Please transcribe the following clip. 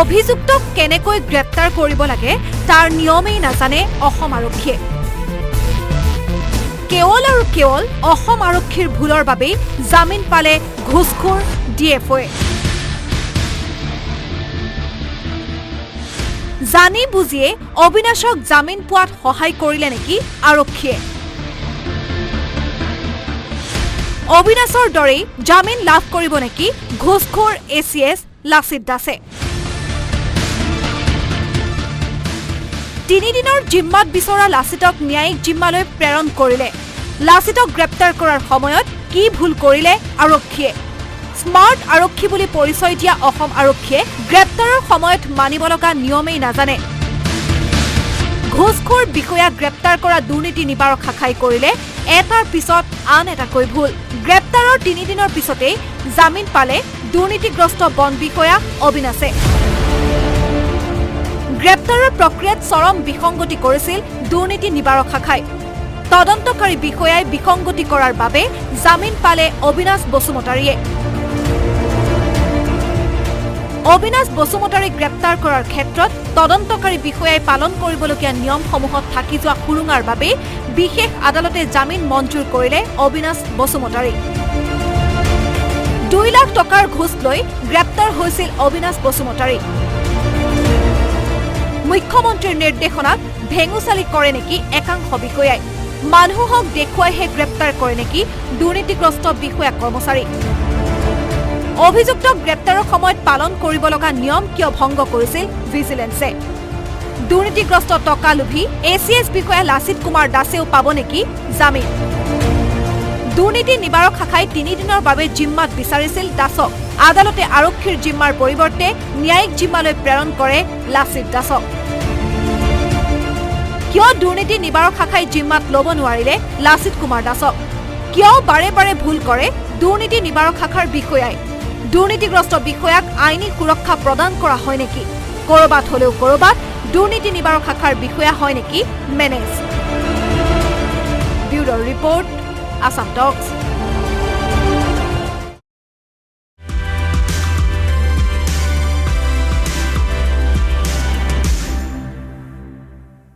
অভিযুক্তক কেনেকৈ গ্ৰেপ্তাৰ কৰিব লাগে তাৰ নিয়মেই নাজানে অসম আৰক্ষীয়ে। কেৱল আৰু কেৱল অসম আৰক্ষীৰ ভুলৰ বাবেই জামিন পালে ঘুষখোৰ ডিএফঅ'য়ে। জানি বুজিয়ে অবিনাশক জামিন পোৱাত সহায় কৰিলে নেকি আৰক্ষীয়ে? অবিনাশৰ দৰেই জামিন লাভ কৰিব নেকি ঘুষখোৰ ACS লাচিত দাসে? 3 দিনৰ জিম্মাত বিচৰা লাচিতক ন্যায়িক জিম্মালৈ প্ৰেৰণ কৰিলে। লাচিতক গ্ৰেপ্তাৰ কৰাৰ সময়ত কি ভুল কৰিলে আৰক্ষীয়ে? স্মাৰ্ট আৰক্ষী বুলি পৰিচয় দিয়া অসম আৰক্ষীয়ে গ্ৰেপ্তাৰৰ সময়ত মানিব লগা নিয়মেই নাজানে। ঘুষখোৰ বিষয়াক গ্ৰেপ্তাৰ কৰা দুৰ্নীতি নিবাৰক শাখাই কৰিলে এটাৰ পিছত আন এটাকৈ ভুল। গ্ৰেপ্তাৰৰ 3 দিনৰ পিছতেই জামিন পালে দুৰ্নীতিগ্ৰস্ত বন বিষয়া অবিনাশে। গ্ৰেপ্তাৰৰ প্ৰক্ৰিয়াত চৰম বিসংগতি কৰিছিল দুৰ্নীতি নিবাৰক শাখাই। তদন্তকাৰী বিষয়াই বিসংগতি কৰাৰ বাবে জামিন পালে অবিনাশ বসুমতাৰীয়ে। অবিনাশ বসুমতাৰীক গ্ৰেপ্তাৰ কৰাৰ ক্ষেত্ৰত তদন্তকাৰী বিষয়াই পালন কৰিবলগীয়া নিয়মসমূহত থাকি যোৱা সুৰুঙাৰ বাবে বিশেষ আদালতে জামিন মঞ্জুৰ কৰিলে অবিনাশ বসুমতাৰী। 2 লাখ টকাৰ ঘোষ লৈ গ্ৰেপ্তাৰ হৈছিল অবিনাশ বসুমতাৰী। মুখ্যমন্ত্ৰীৰ নিৰ্দেশনাত ভেঙুচালি কৰে নেকি একাংশ বিষয়াই? মানুহক দেখুৱাইহে গ্ৰেপ্তাৰ কৰে নেকি দুৰ্নীতিগ্ৰস্ত বিষয়া কৰ্মচাৰী? অভিযুক্তক গ্ৰেপ্তাৰৰ সময়ত পালন কৰিব লগা নিয়ম কিয় ভংগ কৰিছিল ভিজিলেন্সে? দুৰ্নীতিগ্ৰস্ত টকা লোভী ACS বিষয়া লাচিত কুমাৰ দাসেও পাব নেকি জামিন? দুৰ্নীতি নিবাৰক শাখাই 3 দিনৰ বাবে জিম্মাত বিচাৰিছিল দাসক। আদালতে আৰক্ষীৰ জিম্মাৰ পৰিৱৰ্তে ন্যায়িক জিম্মালৈ প্ৰেৰণ কৰে লাচিত দাসক। কিয় দুৰ্নীতি নিবাৰক শাখাই জিম্মাত ল'ব নোৱাৰিলে লাচিত কুমাৰ দাসক? কিয় বাৰে বাৰে ভুল কৰে দুৰ্নীতি নিবাৰক শাখাৰ বিষয়াই? দুৰ্নীতিগ্ৰস্ত বিষয়াক আইনী সুৰক্ষা প্ৰদান কৰা হয় নেকি? কৰবাত হলেও কৰবাত দুৰ্নীতি নিবাৰক শাখাৰ বিষয়া হয় নেকি মেনেজ? ব্যুৰ' ৰিপৰ্ট, আসাম টক্স।